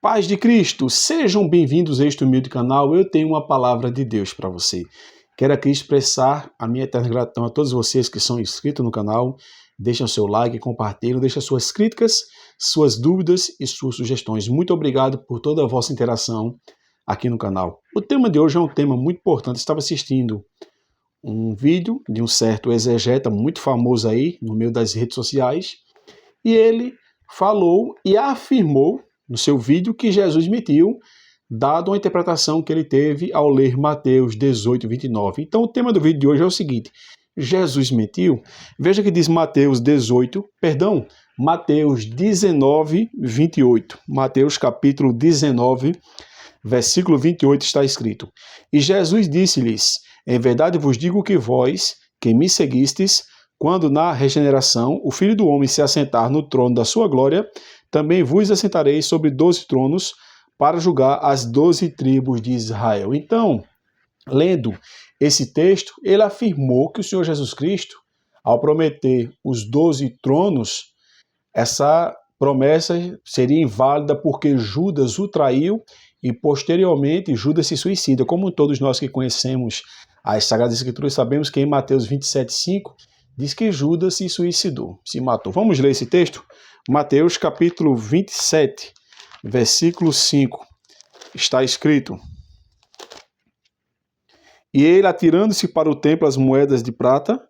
Paz de Cristo, sejam bem-vindos a este humilde canal. Eu tenho uma palavra de Deus para você. Quero aqui expressar a minha eterna gratidão a todos vocês que são inscritos no canal. Deixem o seu like, compartilhem, deixem suas críticas, suas dúvidas e suas sugestões. Muito obrigado por toda a vossa interação aqui no canal. O tema de hoje é um tema muito importante. Eu estava assistindo um vídeo de um certo exegeta muito famoso aí no meio das redes sociais e ele falou e afirmou no seu vídeo que Jesus mentiu, dado a interpretação que ele teve ao ler Mateus 18, 29. Então o tema do vídeo de hoje é o seguinte: Jesus mentiu? Veja que diz Mateus 19, 28. Mateus capítulo 19, versículo 28 está escrito: E Jesus disse-lhes: Em verdade vos digo que vós, que me seguistes, quando na regeneração o Filho do Homem se assentar no trono da sua glória, também vos assentareis sobre 12 tronos para julgar as 12 tribos de Israel. Então, lendo esse texto, ele afirmou que o Senhor Jesus Cristo, ao prometer os 12 tronos, essa promessa seria inválida porque Judas o traiu e posteriormente Judas se suicida. Como todos nós que conhecemos as Sagradas Escrituras sabemos que em Mateus 27:5 diz que Judas se suicidou, se matou. Vamos ler esse texto? Mateus capítulo 27, versículo 5, está escrito: E ele, atirando-se para o templo as moedas de prata,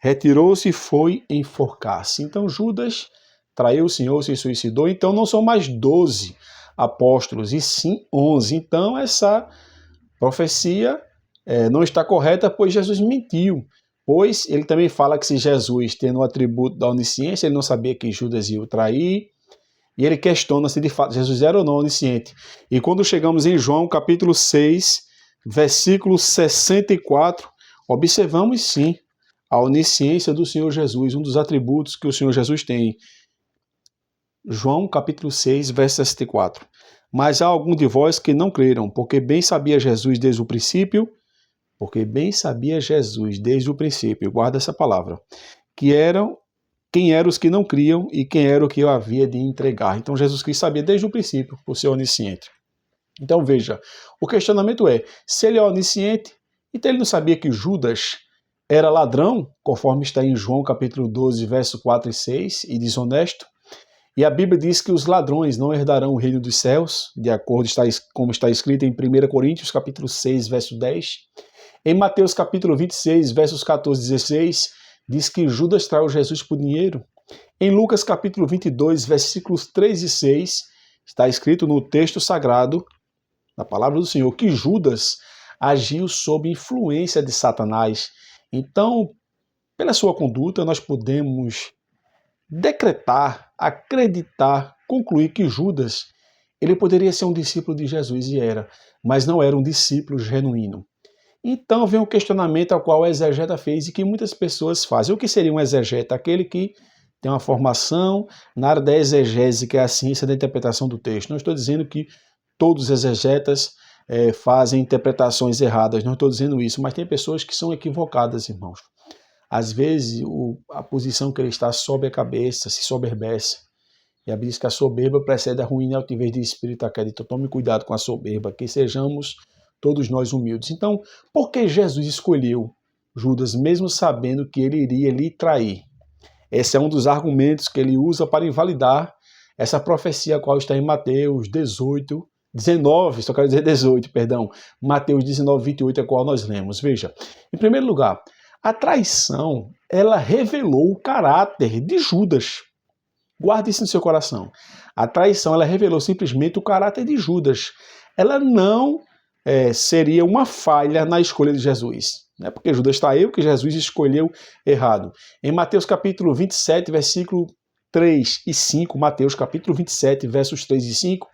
retirou-se e foi enforcar-se. Então Judas traiu o Senhor, se suicidou. Então não são mais 12 apóstolos, e sim 11. Então essa profecia não está correta, pois Jesus mentiu. Pois ele também fala que se Jesus, tendo o atributo da onisciência, ele não sabia que Judas ia o trair, e ele questiona se de fato Jesus era ou não onisciente. E quando chegamos em João capítulo 6, versículo 64, observamos sim a onisciência do Senhor Jesus, um dos atributos que o Senhor Jesus tem. João capítulo 6, verso 64. Mas há algum de vós que não creram, porque bem sabia Jesus desde o princípio, guarda essa palavra, quem eram os que não criam e quem era o que eu havia de entregar. Então Jesus Cristo sabia desde o princípio, por ser onisciente. Então veja, o questionamento é, se ele é onisciente, então ele não sabia que Judas era ladrão, conforme está em João capítulo 12, verso 4 e 6, e desonesto? E a Bíblia diz que os ladrões não herdarão o reino dos céus, de acordo como está escrito em 1 Coríntios capítulo 6, verso 10. Em Mateus capítulo 26, versos 14 e 16, diz que Judas traiu Jesus por dinheiro. Em Lucas capítulo 22, versículos 3 e 6, está escrito no texto sagrado, na palavra do Senhor, que Judas agiu sob influência de Satanás. Então, pela sua conduta, nós podemos decretar, acreditar, concluir que Judas, ele poderia ser um discípulo de Jesus e era, mas não era um discípulo genuíno. Então vem um questionamento ao qual o exegeta fez e que muitas pessoas fazem. O que seria um exegeta? Aquele que tem uma formação na área da exegese, que é a ciência da interpretação do texto. Não estou dizendo que todos os exegetas fazem interpretações erradas, não estou dizendo isso, mas tem pessoas que são equivocadas, irmãos. Às vezes a posição que ele está sobe a cabeça, se soberbece. E a Bíblia diz que a soberba precede a ruína e a altivez de espírito a queda. Então tome cuidado com a soberba, que sejamos todos nós humildes. Então, por que Jesus escolheu Judas, mesmo sabendo que ele iria lhe trair? Esse é um dos argumentos que ele usa para invalidar essa profecia, a qual está em Mateus 18, 19, só quero dizer 18, perdão. Mateus 19, 28, a qual nós lemos. Veja, em primeiro lugar, a traição, ela revelou o caráter de Judas. Guarde isso no seu coração. A traição, ela revelou simplesmente o caráter de Judas. Ela não seria uma falha na escolha de Jesus. Não é porque Judas traiu que Jesus escolheu errado. Em Mateus capítulo 27, versículo 3 e 5, Mateus capítulo 27, versos 3 e 5,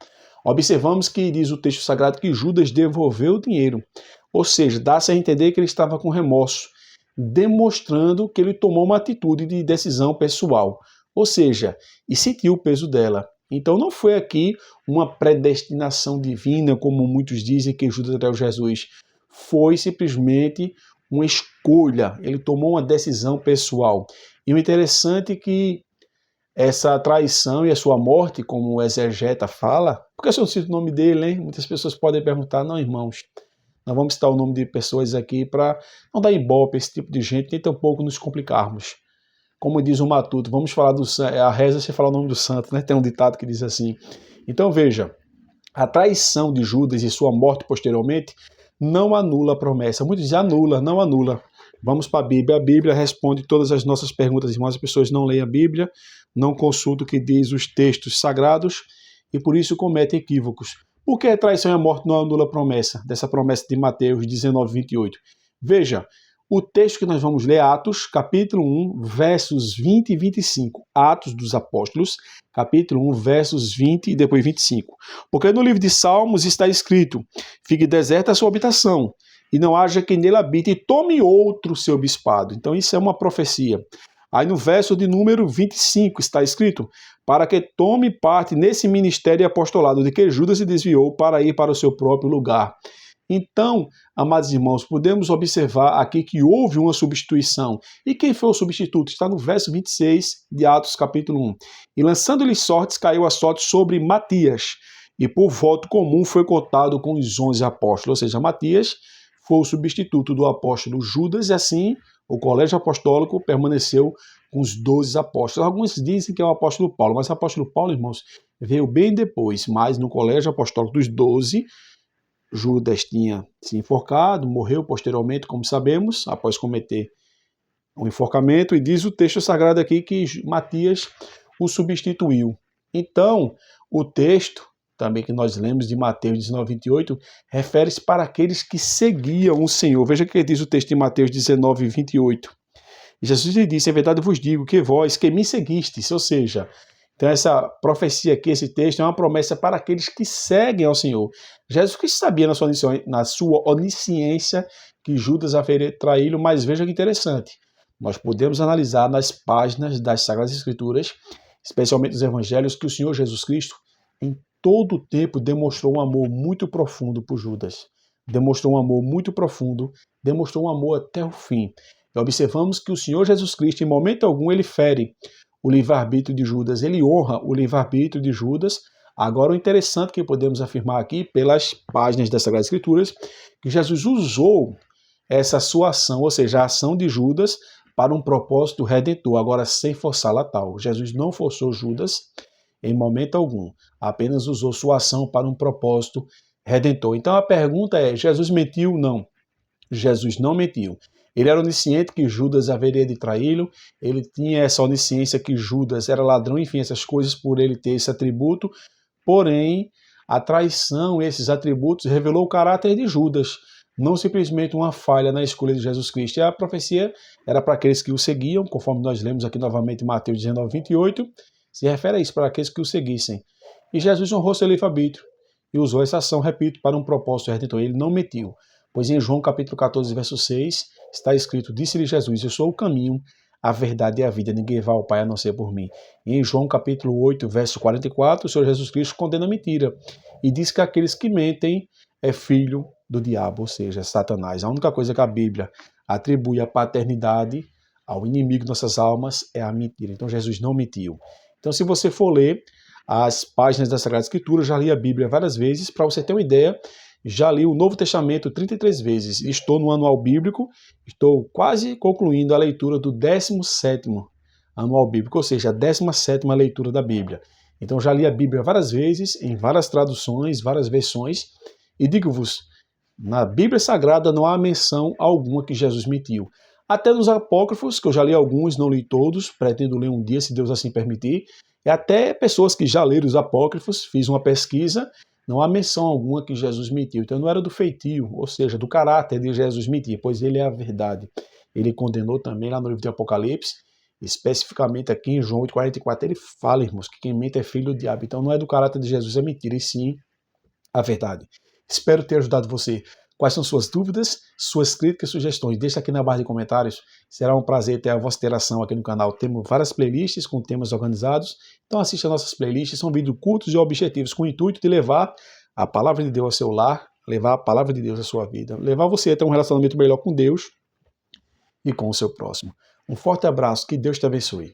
observamos que diz o texto sagrado que Judas devolveu o dinheiro. Ou seja, dá-se a entender que ele estava com remorso, demonstrando que ele tomou uma atitude de decisão pessoal. Ou seja, e sentiu o peso dela. Então não foi aqui uma predestinação divina, como muitos dizem que Judas traiu Jesus. Foi simplesmente uma escolha. Ele tomou uma decisão pessoal. E o interessante é que essa traição e a sua morte, como o exegeta fala, porque se eu não cito o nome dele, hein? Muitas pessoas podem perguntar, não, irmãos, não vamos citar o nome de pessoas aqui para não dar ibope a esse tipo de gente, nem tampouco nos complicarmos. Como diz o Matuto, vamos falar a reza sem falar o nome do santo, né? Tem um ditado que diz assim. Então veja, a traição de Judas e sua morte posteriormente não anula a promessa. Muitos dizem anula, não anula. Vamos para a Bíblia. A Bíblia responde todas as nossas perguntas, irmãos. As pessoas não leem a Bíblia, não consultam o que diz os textos sagrados e por isso cometem equívocos. Por que a traição e a morte não anula a promessa? Dessa promessa de Mateus 19, 28. Veja, o texto que nós vamos ler, Atos, capítulo 1, versos 20 e 25. Atos dos Apóstolos, capítulo 1, versos 20 e depois 25. Porque no livro de Salmos está escrito: fique deserta a sua habitação, e não haja quem nele habite, e tome outro seu bispado. Então isso é uma profecia. Aí no verso de número 25 está escrito: para que tome parte nesse ministério e apostolado de que Judas se desviou para ir para o seu próprio lugar. Então, amados irmãos, podemos observar aqui que houve uma substituição. E quem foi o substituto? Está no verso 26 de Atos, capítulo 1. E lançando-lhe sortes, caiu a sorte sobre Matias, e por voto comum foi contado com os 11 apóstolos. Ou seja, Matias foi o substituto do apóstolo Judas, e assim o colégio apostólico permaneceu com os 12 apóstolos. Alguns dizem que é o apóstolo Paulo, mas o apóstolo Paulo, irmãos, veio bem depois. Mas no colégio apostólico dos 12, Judas tinha se enforcado, morreu posteriormente, como sabemos, após cometer um enforcamento, e diz o texto sagrado aqui que Matias o substituiu. Então, o texto, também que nós lemos de Mateus 19, 28, refere-se para aqueles que seguiam o Senhor. Veja o que diz o texto de Mateus 19, 28. Jesus lhe disse: em verdade vos digo que vós que me seguistes, ou seja, então essa profecia aqui, esse texto, é uma promessa para aqueles que seguem ao Senhor. Jesus Cristo sabia na sua onisciência que Judas haveria traí-lo, mas veja que interessante. Nós podemos analisar nas páginas das Sagradas Escrituras, especialmente os Evangelhos, que o Senhor Jesus Cristo, em todo o tempo, demonstrou um amor muito profundo por Judas. Demonstrou um amor muito profundo, demonstrou um amor até o fim. E observamos que o Senhor Jesus Cristo, em momento algum, ele fere o livre-arbítrio de Judas, ele honra o livre-arbítrio de Judas. Agora, o interessante que podemos afirmar aqui, pelas páginas das Sagradas Escrituras, que Jesus usou essa sua ação, ou seja, a ação de Judas, para um propósito redentor, agora sem forçá-la tal. Jesus não forçou Judas em momento algum, apenas usou sua ação para um propósito redentor. Então a pergunta é, Jesus mentiu? Não. Jesus não mentiu. Ele era onisciente que Judas haveria de traí-lo, ele tinha essa onisciência que Judas era ladrão, enfim, essas coisas por ele ter esse atributo, porém, a traição, esses atributos, revelou o caráter de Judas, não simplesmente uma falha na escolha de Jesus Cristo. E a profecia era para aqueles que o seguiam, conforme nós lemos aqui novamente em Mateus 19, 28, se refere a isso, para aqueles que o seguissem. E Jesus honrou seu livre-arbítrio e usou essa ação, repito, para um propósito redentor. Ele não mentiu. Pois em João capítulo 14, verso 6, está escrito: disse-lhe Jesus, eu sou o caminho, a verdade e a vida, ninguém vai ao Pai a não ser por mim. E em João capítulo 8, verso 44, o Senhor Jesus Cristo condena a mentira e diz que aqueles que mentem é filho do diabo, ou seja, Satanás. A única coisa que a Bíblia atribui a paternidade ao inimigo de nossas almas é a mentira. Então Jesus não mentiu. Então se você for ler as páginas da Sagrada Escritura, já li a Bíblia várias vezes, para você ter uma ideia, já li o Novo Testamento 33 vezes. Estou no anual bíblico, estou quase concluindo a leitura do 17º anual bíblico, ou seja, a 17ª leitura da Bíblia. Então já li a Bíblia várias vezes, em várias traduções, várias versões, e digo-vos, na Bíblia Sagrada não há menção alguma que Jesus mentiu. Até nos apócrifos, que eu já li alguns, não li todos, pretendo ler um dia, se Deus assim permitir, e até pessoas que já leram os apócrifos, fiz uma pesquisa, não há menção alguma que Jesus mentiu. Então não era do feitio, ou seja, do caráter de Jesus mentir, pois ele é a verdade. Ele condenou também lá no livro de Apocalipse, especificamente aqui em João 8,44, ele fala, irmãos, que quem mente é filho do diabo. Então não é do caráter de Jesus a mentira, e sim a verdade. Espero ter ajudado você. Quais são suas dúvidas, suas críticas, sugestões? Deixa aqui na barra de comentários. Será um prazer ter a vossa interação aqui no canal. Temos várias playlists com temas organizados. Então assista nossas playlists. São vídeos curtos e objetivos com o intuito de levar a palavra de Deus ao seu lar, levar a palavra de Deus à sua vida, levar você a ter um relacionamento melhor com Deus e com o seu próximo. Um forte abraço. Que Deus te abençoe.